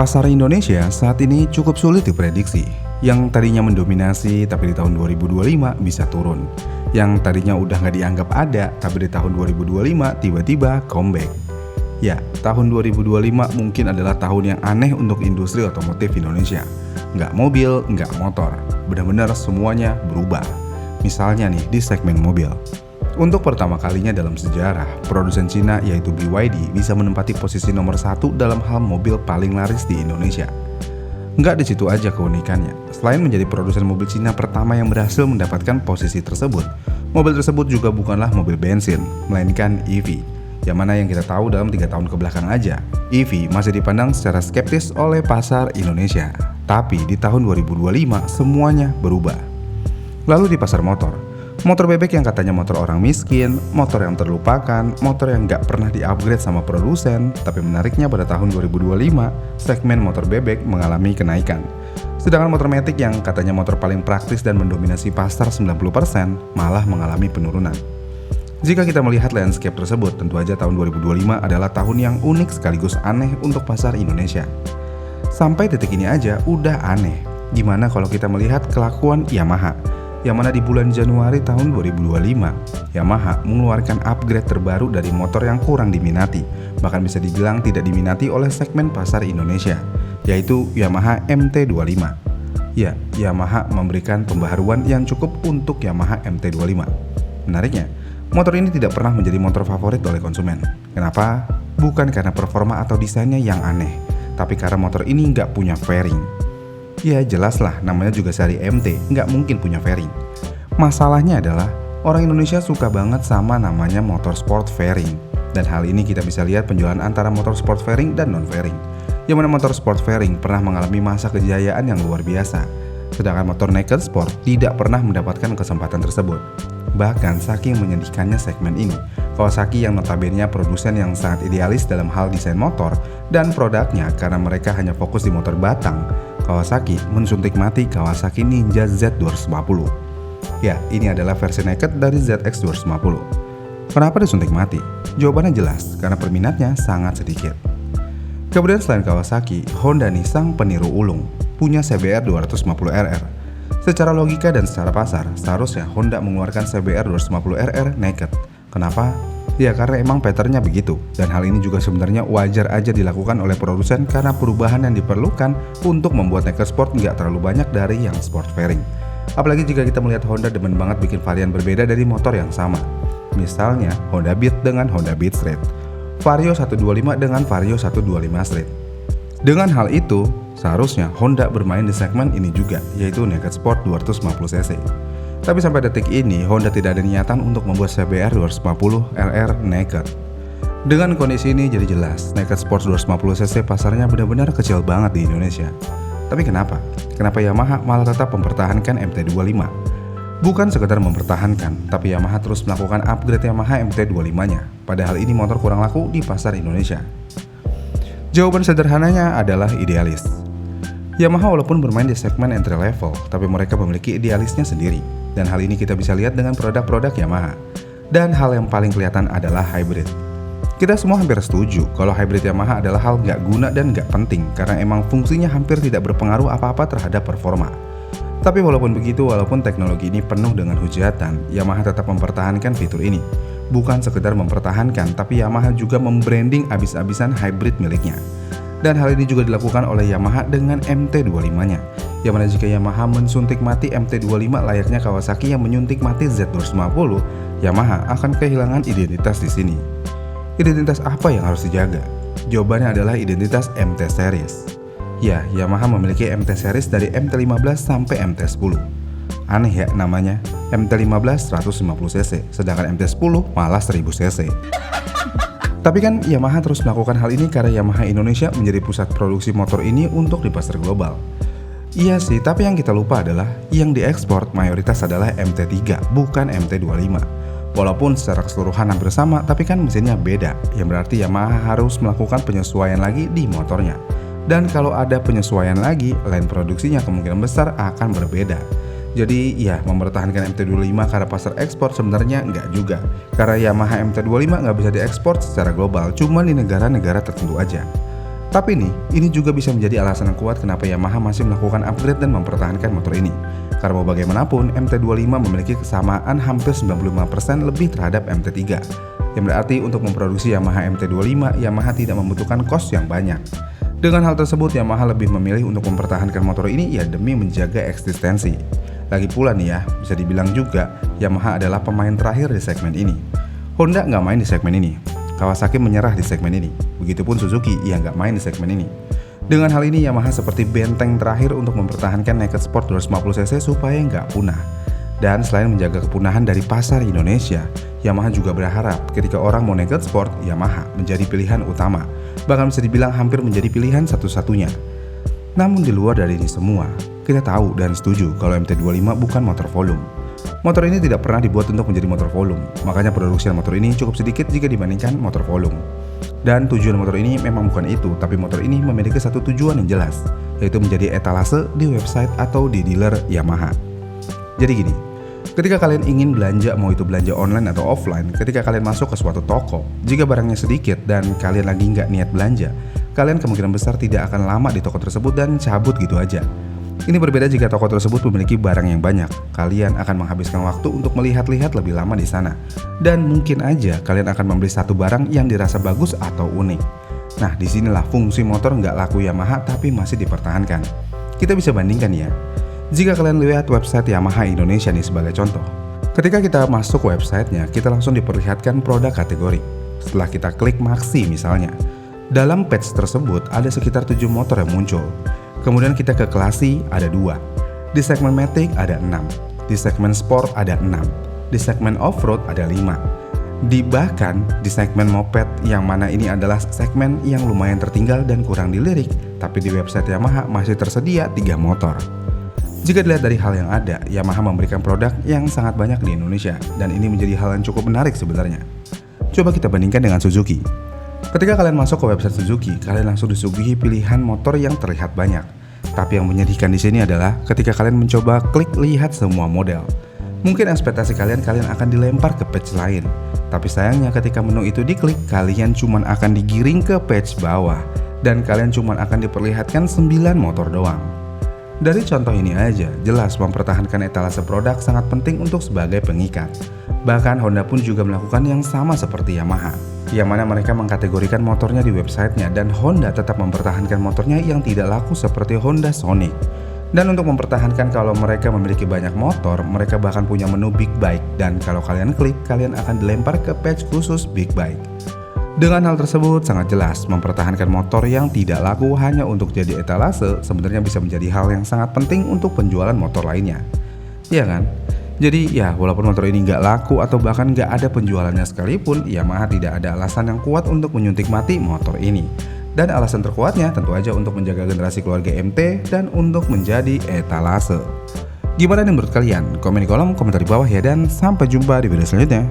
Pasar Indonesia saat ini cukup sulit diprediksi. Yang tadinya mendominasi tapi di tahun 2025 bisa turun. Yang tadinya udah nggak dianggap ada tapi di tahun 2025 tiba-tiba comeback. Ya, tahun 2025 mungkin adalah tahun yang aneh untuk industri otomotif Indonesia. Nggak mobil, nggak motor. Benar-benar semuanya berubah. Misalnya nih di segmen mobil. Untuk pertama kalinya dalam sejarah, produsen Cina yaitu BYD bisa menempati posisi nomor 1 dalam hal mobil paling laris di Indonesia. Nggak di situ aja keunikannya. Selain menjadi produsen mobil Cina pertama yang berhasil mendapatkan posisi tersebut, mobil tersebut juga bukanlah mobil bensin, melainkan EV. Yang mana yang kita tahu dalam 3 tahun kebelakang aja, EV masih dipandang secara skeptis oleh pasar Indonesia. Tapi di tahun 2025 semuanya berubah. Lalu di pasar motor bebek yang katanya motor orang miskin, motor yang terlupakan, motor yang nggak pernah di-upgrade sama produsen, tapi menariknya pada tahun 2025, segmen motor bebek mengalami kenaikan. Sedangkan motor matic yang katanya motor paling praktis dan mendominasi pasar 90% malah mengalami penurunan. Jika kita melihat landscape tersebut, tentu aja tahun 2025 adalah tahun yang unik sekaligus aneh untuk pasar Indonesia. Sampai detik ini aja udah aneh. Gimana kalau kita melihat kelakuan Yamaha? Yang mana di bulan Januari tahun 2025, Yamaha mengeluarkan upgrade terbaru dari motor yang kurang diminati, bahkan bisa dibilang tidak diminati oleh segmen pasar Indonesia, yaitu Yamaha MT25. Ya, Yamaha memberikan pembaharuan yang cukup untuk Yamaha MT25. Menariknya, motor ini tidak pernah menjadi motor favorit oleh konsumen. Kenapa? Bukan karena performa atau desainnya yang aneh, tapi karena motor ini nggak punya fairing. Ya jelas lah, namanya juga seri MT, nggak mungkin punya fairing. Masalahnya adalah, orang Indonesia suka banget sama namanya motor sport fairing. Dan hal ini kita bisa lihat penjualan antara motor sport fairing dan non-fairing. Yang mana motor sport fairing pernah mengalami masa kejayaan yang luar biasa. Sedangkan motor naked sport tidak pernah mendapatkan kesempatan tersebut. Bahkan saking menyedihkannya segmen ini, Kawasaki yang notabene produsen yang sangat idealis dalam hal desain motor dan produknya karena mereka hanya fokus di motor batang, Kawasaki mensuntik mati Kawasaki Ninja Z250. Ya, ini adalah versi naked dari ZX250. Kenapa disuntik mati? Jawabannya jelas, karena peminatnya sangat sedikit. Kemudian selain Kawasaki, Honda nih sang peniru ulung, punya CBR 250RR. Secara logika dan secara pasar, seharusnya Honda mengeluarkan CBR 250RR naked. Kenapa? Ya karena emang patternnya begitu, dan hal ini juga sebenarnya wajar aja dilakukan oleh produsen karena perubahan yang diperlukan untuk membuat naked sport nggak terlalu banyak dari yang sport fairing. Apalagi jika kita melihat Honda demen banget bikin varian berbeda dari motor yang sama. Misalnya Honda Beat dengan Honda Beat Street, Vario 125 dengan Vario 125 Street. Dengan hal itu, seharusnya Honda bermain di segmen ini juga, yaitu naked sport 250cc. Tapi sampai detik ini, Honda tidak ada niatan untuk membuat CBR 250RR naked. Dengan kondisi ini jadi jelas, naked sport 250cc pasarnya benar-benar kecil banget di Indonesia. Tapi kenapa? Kenapa Yamaha malah tetap mempertahankan MT25? Bukan sekedar mempertahankan, tapi Yamaha terus melakukan upgrade Yamaha MT25-nya. Padahal ini motor kurang laku di pasar Indonesia. Jawaban sederhananya adalah idealis. Yamaha walaupun bermain di segmen entry level, tapi mereka memiliki idealisnya sendiri. Dan hal ini kita bisa lihat dengan produk-produk Yamaha. Dan hal yang paling kelihatan adalah hybrid. Kita semua hampir setuju kalau hybrid Yamaha adalah hal nggak guna dan nggak penting karena emang fungsinya hampir tidak berpengaruh apa-apa terhadap performa. Tapi walaupun begitu, walaupun teknologi ini penuh dengan hujatan, Yamaha tetap mempertahankan fitur ini. Bukan sekedar mempertahankan, tapi Yamaha juga membranding abis-abisan hybrid miliknya. Dan hal ini juga dilakukan oleh Yamaha dengan MT25-nya. Yang mana jika Yamaha mensuntik mati MT25 layaknya Kawasaki yang menyuntik mati Z250, Yamaha akan kehilangan identitas di sini. Identitas apa yang harus dijaga? Jawabannya adalah identitas MT series. Ya, Yamaha memiliki MT series dari MT15 sampai MT10. Aneh ya namanya, MT15 150cc, sedangkan MT10 malah 1000cc. Tapi kan Yamaha terus melakukan hal ini karena Yamaha Indonesia menjadi pusat produksi motor ini untuk di pasar global. Iya sih, tapi yang kita lupa adalah yang diekspor mayoritas adalah MT3, bukan MT25. Walaupun secara keseluruhan hampir sama, tapi kan mesinnya beda, yang berarti Yamaha harus melakukan penyesuaian lagi di motornya. Dan kalau ada penyesuaian lagi, line produksinya kemungkinan besar akan berbeda. Jadi ya mempertahankan MT25 karena pasar ekspor sebenarnya enggak juga. Karena Yamaha MT25 nggak bisa diekspor secara global, cuma di negara-negara tertentu aja. Tapi nih, ini juga bisa menjadi alasan yang kuat kenapa Yamaha masih melakukan upgrade dan mempertahankan motor ini. Karena mau bagaimanapun, MT25 memiliki kesamaan hampir 95% lebih terhadap MT3. Yang berarti untuk memproduksi Yamaha MT25, Yamaha tidak membutuhkan kos yang banyak. Dengan hal tersebut, Yamaha lebih memilih untuk mempertahankan motor ini ya demi menjaga eksistensi. Lagi pula nih ya, bisa dibilang juga Yamaha adalah pemain terakhir di segmen ini. Honda nggak main di segmen ini. Kawasaki menyerah di segmen ini. Begitupun Suzuki yang nggak main di segmen ini. Dengan hal ini Yamaha seperti benteng terakhir untuk mempertahankan naked sport 250cc supaya nggak punah. Dan selain menjaga kepunahan dari pasar Indonesia, Yamaha juga berharap ketika orang mau naked sport, Yamaha menjadi pilihan utama. Bahkan bisa dibilang hampir menjadi pilihan satu-satunya. Namun di luar dari ini semua, kita tahu dan setuju kalau MT25 bukan motor volume. Motor ini tidak pernah dibuat untuk menjadi motor volume, makanya produksi motor ini cukup sedikit jika dibandingkan motor volume. Dan tujuan motor ini memang bukan itu, tapi motor ini memiliki satu tujuan yang jelas, yaitu menjadi etalase di website atau di dealer Yamaha. Jadi gini, ketika kalian ingin belanja, mau itu belanja online atau offline, ketika kalian masuk ke suatu toko, jika barangnya sedikit dan kalian lagi nggak niat belanja, kalian kemungkinan besar tidak akan lama di toko tersebut dan cabut gitu aja. Ini berbeda jika toko tersebut memiliki barang yang banyak. Kalian akan menghabiskan waktu untuk melihat-lihat lebih lama di sana. Dan mungkin aja kalian akan membeli satu barang yang dirasa bagus atau unik. Nah, disinilah fungsi motor nggak laku Yamaha tapi masih dipertahankan. Kita bisa bandingkan ya. Jika kalian lihat website Yamaha Indonesia nih sebagai contoh. Ketika kita masuk websitenya, kita langsung diperlihatkan produk kategori. Setelah kita klik Maxi misalnya, dalam page tersebut ada sekitar 7 motor yang muncul. Kemudian kita ke Classy ada 2, di segmen Matic ada 6, di segmen Sport ada 6, di segmen Off-Road ada 5, bahkan di segmen Moped yang mana ini adalah segmen yang lumayan tertinggal dan kurang dilirik, tapi di website Yamaha masih tersedia 3 motor. Jika dilihat dari hal yang ada, Yamaha memberikan produk yang sangat banyak di Indonesia dan ini menjadi hal yang cukup menarik sebenarnya. Coba kita bandingkan dengan Suzuki. Ketika kalian masuk ke website Suzuki, kalian langsung disuguhi pilihan motor yang terlihat banyak. Tapi yang menyedihkan di sini adalah ketika kalian mencoba klik lihat semua model. Mungkin ekspektasi kalian akan dilempar ke page lain. Tapi sayangnya ketika menu itu diklik, kalian cuma akan digiring ke page bawah. Dan kalian cuma akan diperlihatkan 9 motor doang. Dari contoh ini aja, jelas mempertahankan etalase produk sangat penting untuk sebagai pengikat. Bahkan Honda pun juga melakukan yang sama seperti Yamaha, yang mana mereka mengkategorikan motornya di websitenya dan Honda tetap mempertahankan motornya yang tidak laku seperti Honda Sonic. Dan untuk mempertahankan kalau mereka memiliki banyak motor, mereka bahkan punya menu Big Bike dan kalau kalian klik, kalian akan dilempar ke page khusus Big Bike. Dengan hal tersebut sangat jelas mempertahankan motor yang tidak laku hanya untuk jadi etalase sebenarnya bisa menjadi hal yang sangat penting untuk penjualan motor lainnya. Iya kan? Jadi ya walaupun motor ini nggak laku atau bahkan nggak ada penjualannya sekalipun, Yamaha tidak ada alasan yang kuat untuk menyuntik mati motor ini. Dan alasan terkuatnya tentu aja untuk menjaga generasi keluarga MT dan untuk menjadi etalase. Gimana nih menurut kalian? Komen di kolom komentar di bawah ya dan sampai jumpa di video selanjutnya.